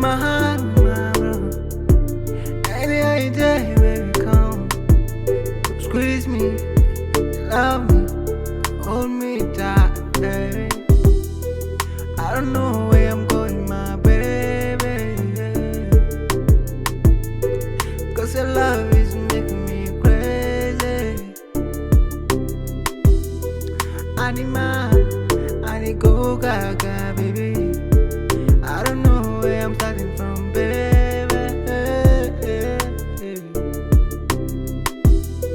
my heart, my bro. Any day, baby, come. Squeeze me, love me, hold me tight, baby. I don't know where I'm going, my baby. Cause your love is making me crazy. I need go gaga, baby. I don't know where I'm starting from, baby.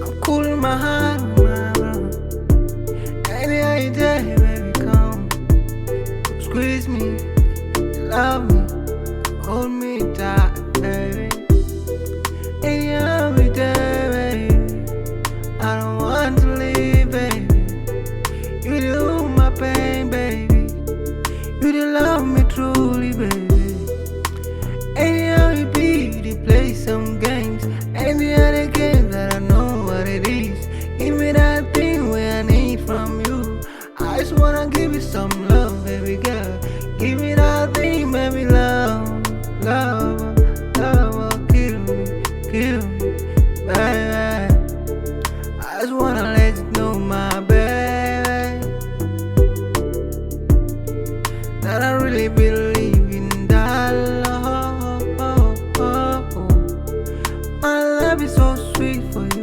I'm cool in my heart, my bro. Any day, baby, come. Squeeze me, love me, hold me tight, baby. Any day, baby. I don't want to leave, baby. You do my pain, baby. You do love me truly, baby. Anyhow you be, they play some games. Any other game that I know what it is. Give me that thing where I need from you. I just wanna give you some love, baby girl. Give me that thing, baby, love, love, love, kill me, baby. I just wanna let you know, my baby, that I really believe in that love. My love is so sweet for you.